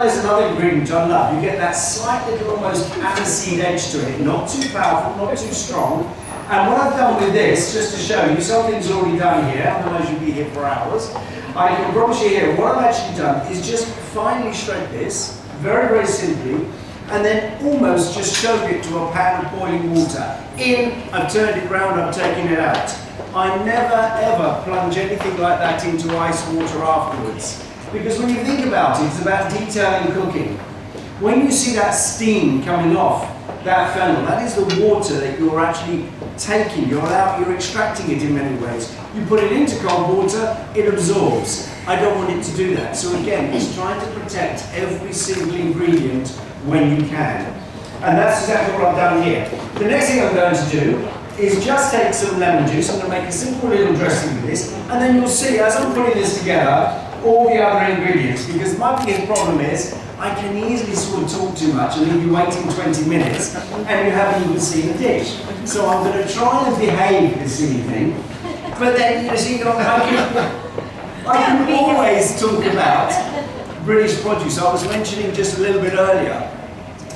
There's another ingredient I love. You get that slight little almost aniseed edge to it, not too powerful, not too strong. And what I've done with this, just to show you, something's already done here, otherwise you'd be here for hours. I can promise you here, what I've actually done is just finely shred this, very, very simply, and then almost just shove it to a pan of boiling water. I've turned it round, I've taken it out. I never ever plunge anything like that into ice water afterwards. Because when you think about it, it's about detail in cooking. When you see that steam coming off that fennel, that is the water that you're actually taking, you're extracting it in many ways. You put it into cold water, it absorbs. I don't want it to do that. So again, it's trying to protect every single ingredient when you can. And that's exactly what I've done here. The next thing I'm going to do is just take some lemon juice. I'm going to make a simple little dressing with this, and then you'll see as I'm putting this together, all the other ingredients, because my biggest problem is I can easily sort of talk too much and leave you waiting 20 minutes and you haven't even seen the dish. So I'm going to try and behave this evening, but then you see, I can always talk about British produce. I was mentioning just a little bit earlier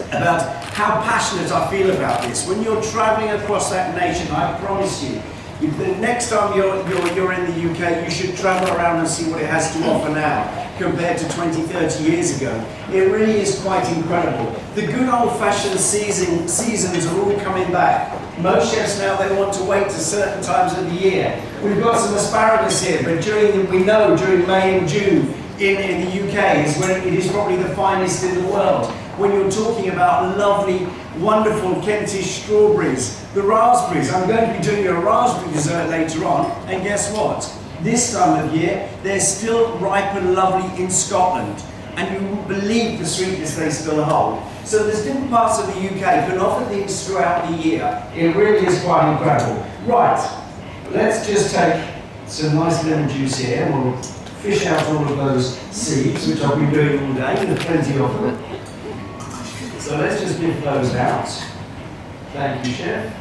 about how passionate I feel about this. When you're travelling across that nation, I promise you, the next time you're in the UK, you should travel around and see what it has to offer now compared to 20, 30 years ago. It really is quite incredible. The good old-fashioned seasons are all coming back. Most chefs now, they want to wait to certain times of the year. We've got some asparagus here, but we know during May and June in the UK is when it is probably the finest in the world. When you're talking about lovely, wonderful Kentish strawberries, the raspberries. I'm going to be doing a raspberry dessert later on, and guess what? This time of year, they're still ripe and lovely in Scotland, and you won't believe the sweetness they still hold. So there's different parts of the UK can offer things throughout the year. It really is quite incredible. Right, let's just take some nice lemon juice here, and we'll fish out all of those seeds, which I've been doing all day, there's plenty of them. So let's just give those out. Thank you, Chef.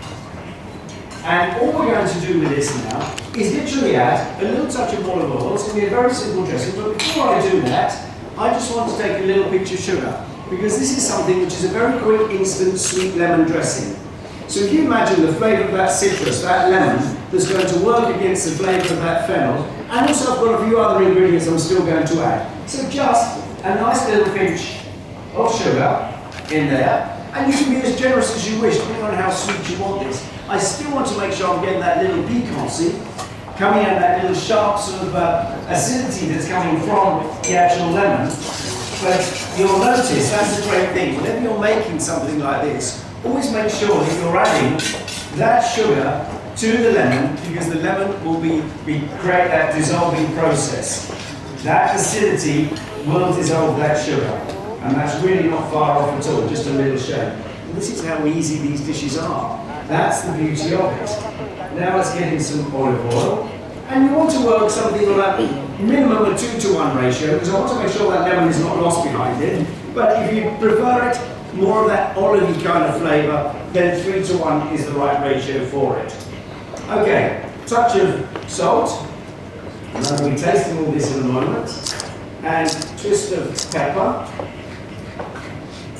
And all we're going to do with this now is literally add a little touch of olive oil. It's going to be a very simple dressing, but before I do that, I just want to take a little pinch of sugar, because this is something which is a very quick, instant, sweet lemon dressing. So if you imagine the flavour of that citrus, that lemon, that's going to work against the flavour of that fennel, and also I've got a few other ingredients I'm still going to add. So just a nice little pinch of sugar in there, and you can be as generous as you wish, depending on how sweet you want this. I still want to make sure I'm getting that little piquancy coming out, that little sharp sort of acidity that's coming from the actual lemon. But you'll notice, that's the great thing, whenever you're making something like this, always make sure that you're adding that sugar to the lemon, because the lemon will create that dissolving process. That acidity will dissolve that sugar. And that's really not far off at all, just a little shade. And this is how easy these dishes are. That's the beauty of it. Now let's get in some olive oil. And you want to work something like a minimum of 2-to-1 ratio, because I want to make sure that lemon is not lost behind it. But if you prefer it, more of that olivey kind of flavour, then 3-to-1 is the right ratio for it. Okay, touch of salt. And I'll be tasting all this in a moment. And twist of pepper.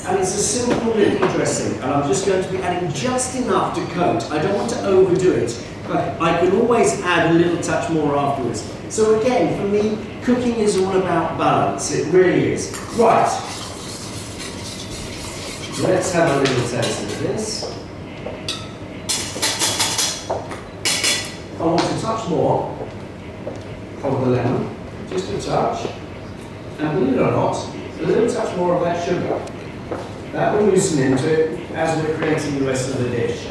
And it's a simple little dressing, and I'm just going to be adding just enough to coat. I don't want to overdo it, but I can always add a little touch more afterwards. So again, for me, cooking is all about balance. It really is. Right. Let's have a little taste of this. I want a touch more of the lemon, just a touch. And believe it or not, a little touch more of that sugar. That will loosen into it as we're creating the rest of the dish.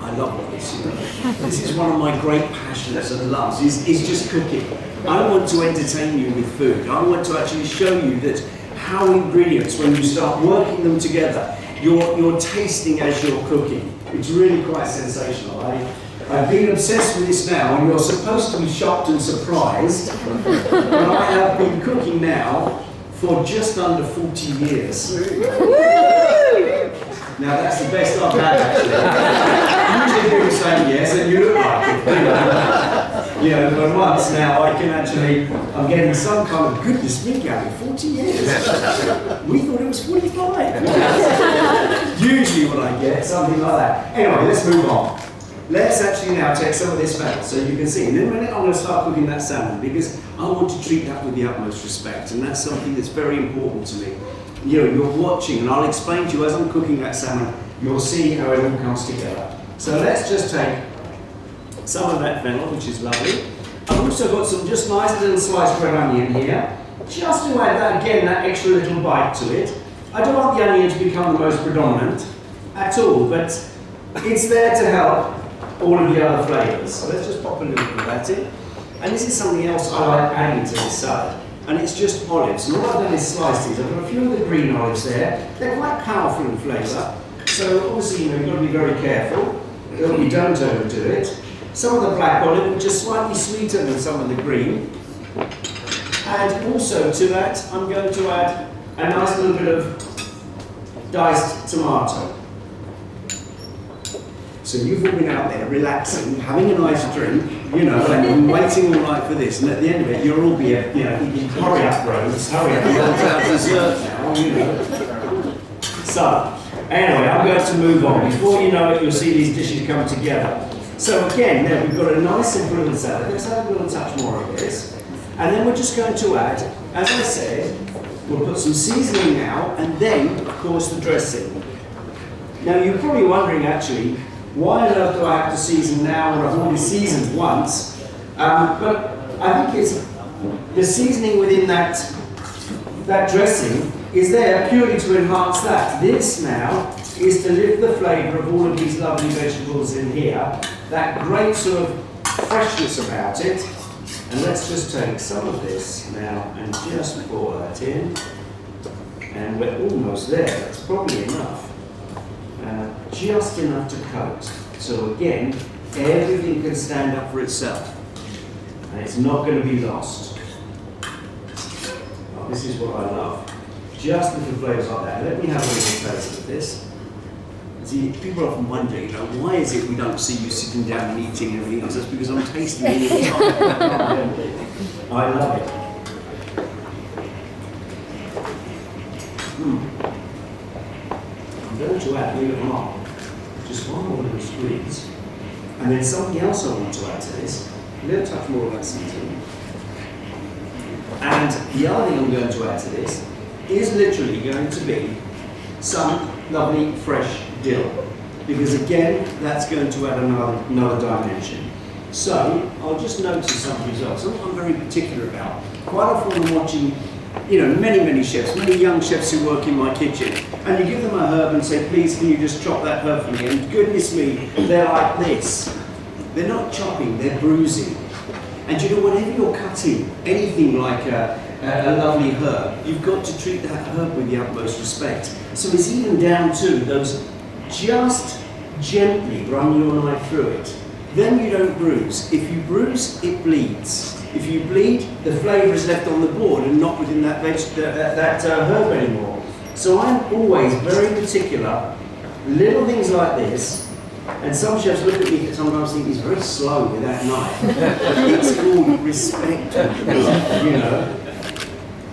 I love this, you know. This is one of my great passions and loves, is just cooking. I want to entertain you with food. I want to actually show you that how ingredients, when you start working them together, you're tasting as you're cooking. It's really quite sensational. I've been obsessed with this now, and you're supposed to be shocked and surprised, but I have been cooking now for just under 40 years. Now that's the best I've had, actually. Usually people say yes, and you look like it. You know, but once now I can actually, I'm getting some kind of, goodness me, Gary, 40 years. We thought it was 45. Usually what I get, something like that. Anyway, let's move on. Let's actually now take some of this fat, so you can see. And in a minute I'm going to start cooking that salmon because I want to treat that with the utmost respect, and that's something that's very important to me. You know, you're watching, and I'll explain to you as I'm cooking that salmon, you'll see how it all comes together. So let's just take some of that fennel, which is lovely. I've also got some just nice little sliced red onion here, just to add that, again, that extra little bite to it. I don't want the onion to become the most predominant at all, but it's there to help all of the other flavours. So let's just pop a little bit of that in. And this is something else I like adding to this salad. And it's just olives. And what I've done is sliced these. I've got a few of the green olives there. They're quite powerful in flavour. So obviously, you know, you've got to be very careful that we don't overdo it. Some of the black olive, which is slightly sweeter than some of the green. And also to that, I'm going to add a nice little bit of diced tomato. So you've all been out there relaxing, having a nice drink, you know, and waiting all night for this, and at the end of it, you'll all be, you know, thinking, hurry up, Rhodes, hurry up, you're about dessert now, you know. So, anyway, I'm going to move on. Before you know it, you'll see these dishes come together. So again, there we've got a nice simple little salad. Let's have a little touch more of this. And then we're just going to add, as I said, we'll put some seasoning now, and then, of course, the dressing. Now, you're probably wondering, actually, why on earth do I have to season now when I've already seasoned once? But I think it's the seasoning within that dressing is there purely to enhance that. This now is to lift the flavour of all of these lovely vegetables in here, that great sort of freshness about it. And let's just take some of this now and just pour that in. And we're almost there, that's probably enough. Just enough to coat. So again, everything can stand up for itself. And it's not going to be lost. Oh, this is what I love. Just little flavours like that. Let me have a little taste of this. See, people often wonder, you know, why is it we don't see you sitting down and eating and everything else? That's because I'm tasting it all the time. I love it. I'm going to add, believe it or not, just one more little squeeze. And then something else I want to add to this, a little touch more of that seasoning. And the other thing I'm going to add to this is literally going to be some lovely fresh dill. Because again, that's going to add another dimension. So, I'll just notice some results. Something I'm very particular about. Quite often I'm watching, you know, many chefs, many young chefs who work in my kitchen, and you give them a herb and say, please can you just chop that herb for me? And goodness me, they're like this. They're not chopping, they're bruising. And you know, whenever you're cutting anything like a lovely herb, you've got to treat that herb with the utmost respect. So it's even down to those, just gently run your knife through it. Then you don't bruise. If you bruise, it bleeds. If you bleed, the flavour is left on the board and not within that herb anymore. So I'm always very particular, little things like this, and some chefs look at me and sometimes think he's very slow with that knife. It's called respect, you know.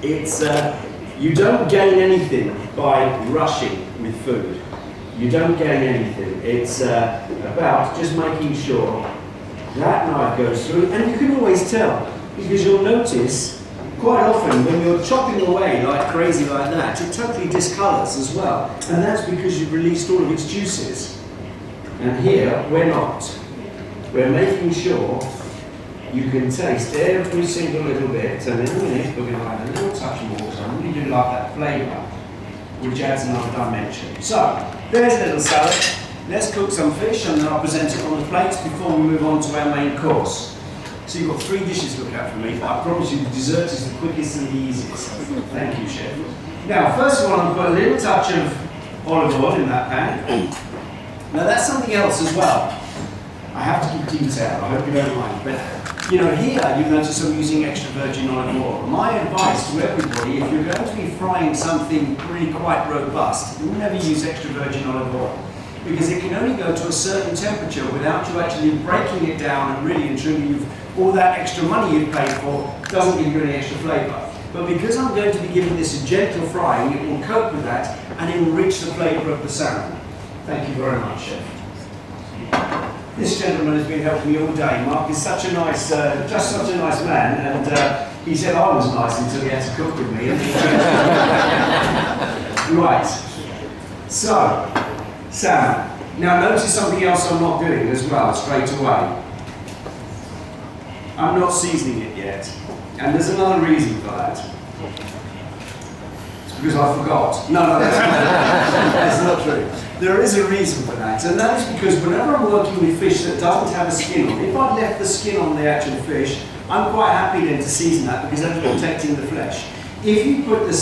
It's, you don't gain anything by rushing with food. You don't gain anything. It's about just making sure that knife goes through, and you can always tell, because you'll notice quite often when you're chopping away like crazy like that, it totally discolours as well, and that's because you've released all of its juices. And here, we're not. We're making sure you can taste every single little bit, and in a minute we're going to add a little touch more, because I really do like that flavour, which adds another dimension. So, there's a little salad. Let's cook some fish, and then I'll present it on the plates before we move on to our main course. So you've got 3 dishes to look at for me, but I promise you the dessert is the quickest and the easiest. Thank you, Chef. Now, first of all, I've got a little touch of olive oil in that pan. Now, that's something else as well. I have to keep detail, I hope you don't mind. But, you know, here you notice I'm using extra virgin olive oil. My advice to everybody, if you're going to be frying something really quite robust, never use extra virgin olive oil. Because it can only go to a certain temperature without you actually breaking it down and really and truly all that extra money you paid for doesn't give you any extra flavour. But because I'm going to be giving this a gentle frying, it will cope with that and enrich the flavour of the salmon. Thank you very much, Chef. This gentleman has been helping me all day. Mark is such a nice, just such a nice man, and he said I was nice until he had to cook with me. Right. So, salmon. Now notice something else I'm not doing as well, straight away. I'm not seasoning it yet. And there's another reason for that. It's because I forgot. No, that's not true. There is a reason for that, and that is because whenever I'm working with fish that doesn't have a skin on, if I've left the skin on the actual fish, I'm quite happy then to season that because that's protecting the flesh. If you put the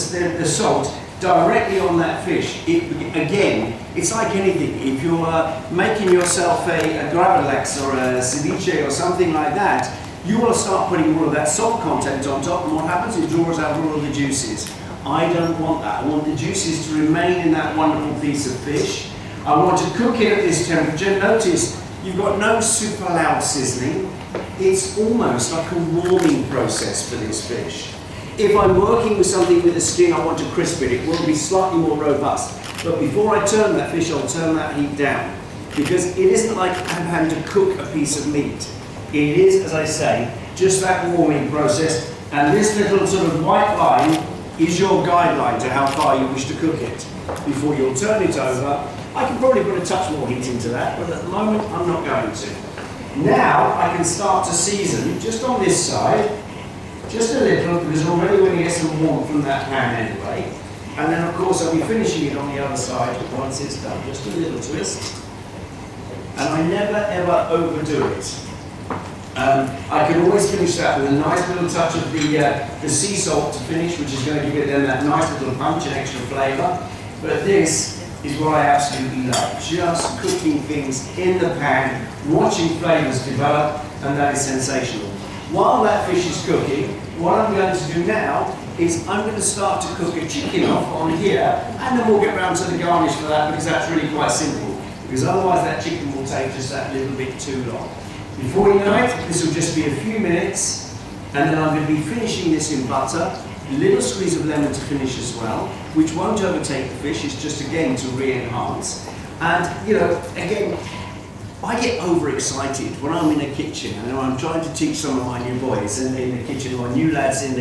salt directly on that fish, again, it's like anything. If you're making yourself a gravlax or a ceviche or something like that, you want to start putting all of that salt content on top, and what happens is it draws out all of the juices. I don't want that. I want the juices to remain in that wonderful piece of fish. I want to cook it at this temperature. Notice you've got no super loud sizzling. It's almost like a warming process for this fish. If I'm working with something with the skin, I want to crisp it. It will be slightly more robust. But before I turn that fish, I'll turn that heat down. Because it isn't like I'm having to cook a piece of meat. It is, as I say, just that warming process. And this little sort of white line is your guideline to how far you wish to cook it. Before you'll turn it over, I can probably put a touch more heat into that, but at the moment I'm not going to. Now I can start to season just on this side, just a little, because already we're going to get some warmth from that pan anyway. And then of course I'll be finishing it on the other side once it's done. Just a little twist. And I never ever overdo it. I can always finish that with a nice little touch of the sea salt to finish, which is going to give it then that nice little punch and extra flavour. But this is what I absolutely love, just cooking things in the pan, watching flavours develop, and that is sensational. While that fish is cooking, what I'm going to do now is I'm going to start to cook a chicken off on here, and then we'll get round to the garnish for that because that's really quite simple. Because otherwise that chicken will take just that little bit too long. Before you know it, this will just be a few minutes, and then I'm going to be finishing this in butter, a little squeeze of lemon to finish as well, which won't overtake the fish, it's just again to re-enhance. And you know, again, I get overexcited when I'm in a kitchen and I'm trying to teach some of my new boys in the kitchen or new lads and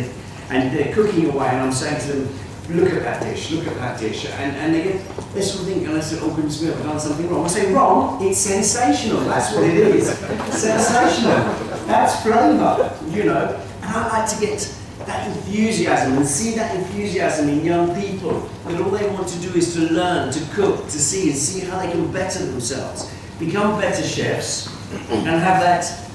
they're cooking away, and I'm saying to them, look at that dish, look at that dish. And they sort of think, and I said, oh goodness me, I've done something wrong. I say, wrong? It's sensational. That's what it is. Sensational. That's flavour, you know. And I like to get that enthusiasm and see that enthusiasm in young people, that all they want to do is to learn, to cook, to see, and see how they can better themselves, become better chefs, and have that,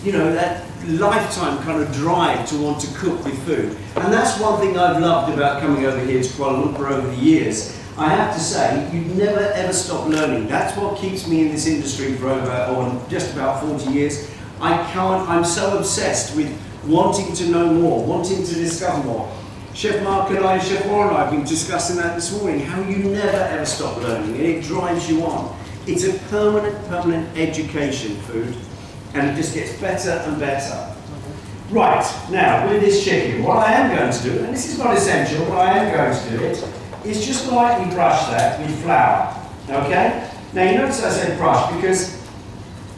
you know, that lifetime kind of drive to want to cook with food. And that's one thing I've loved about coming over here to Kuala Lumpur over the years. I have to say, you never ever stop learning. That's what keeps me in this industry for just about 40 years. I'm so obsessed with wanting to know more, wanting to discover more. Chef Mark and I, Chef Warren and I have been discussing that this morning, how you never ever stop learning, and it drives you on. It's a permanent education, food. And it just gets better and better. Right, now with this chicken, what I am going to do, and this is not essential, but I am going to do it, is just lightly brush that with flour, okay? Now you notice I said brush because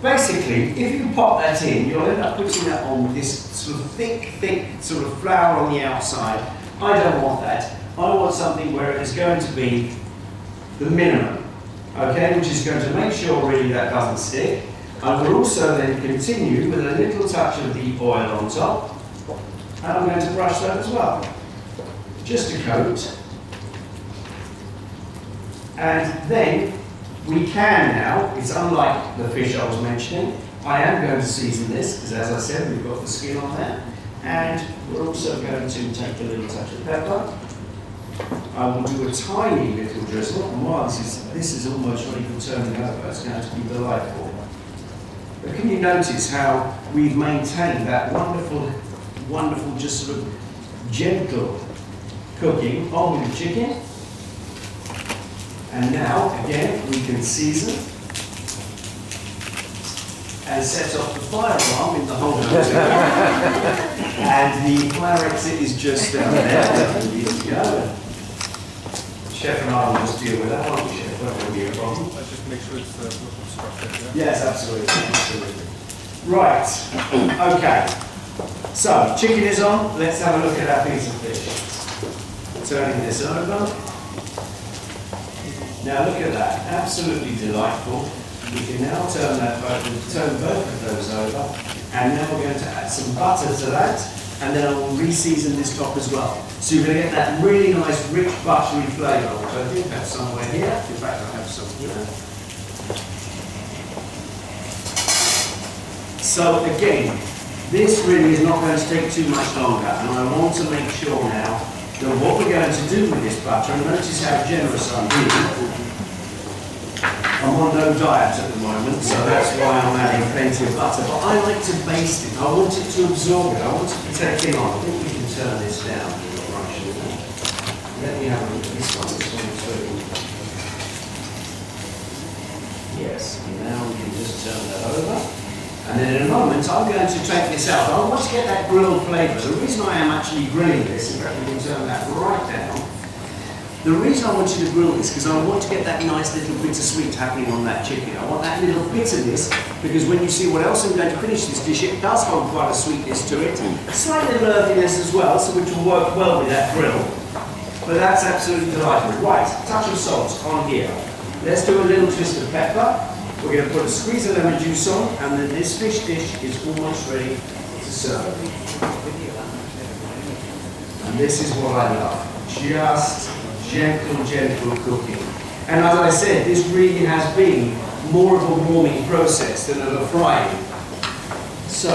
basically, if you pop that in, you'll end up putting that on with this sort of thick sort of flour on the outside. I don't want that. I want something where it is going to be the minimum, okay? Which is going to make sure really that doesn't stick. I will also then continue with a little touch of the oil on top, and I'm going to brush that as well, just a coat. And then we can now, it's unlike the fish I was mentioning, I am going to season this, because as I said, we've got the skin on there, and we're also going to take a little touch of pepper. I will do a tiny little drizzle, and while this is almost ready for turning over, it's going to be delightful. But can you notice how we've maintained that wonderful, just sort of gentle cooking on with the chicken? And now, again, we can season. and set off the fire alarm in the whole hotel. And the fire exit is just down there. Ready to go. Chef and I will just deal with that, won't we, Chef? That won't be a problem. I just make sure it's structured. Yeah? Yes, absolutely. Absolutely. Right. Okay. So, chicken is on. Let's have a look at our piece of fish. Turning this over. Now look at that. Absolutely delightful. We can now turn both of those over. And now we're going to add some butter to that. And then I will re-season this top as well. So you're going to get that really nice, rich, buttery flavour, which I think I have somewhere here. In fact, I have some here. So again, this really is not going to take too much longer. And I want to make sure now that what we're going to do with this butter, and notice how generous I'm being. I'm on no diet at the moment, so that's why I'm adding plenty of butter. But I like to baste it. I want it to absorb it. I want it to take it on. I think we can turn this down. Let me have a look at this one. This one too. Yes. Now we can just turn that over. And then in a moment, I'm going to take this out. I want to get that grilled flavour. The reason I am actually grilling this, in fact, we can turn that right down. The reason I want you to grill this is because I want to get that nice little bittersweet happening on that chicken. I want that little bitterness because when you see what else I'm going to finish this dish, it does hold quite a sweetness to it. Slight little earthiness as well, so which will work well with that grill. But that's absolutely delightful. Right, touch of salt on here. Let's do a little twist of pepper. We're going to put a squeeze of lemon juice on, and then this fish dish is almost ready to serve. And this is what I love. Just gentle cooking. And as I said, this really has been more of a warming process than of a frying. So,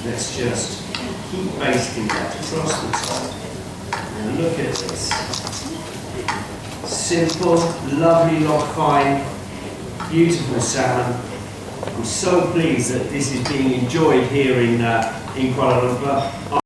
let's just keep basting that across the top. And look at this. Simple, lovely log fine, beautiful salmon. I'm so pleased that this is being enjoyed here in Kuala Lumpur.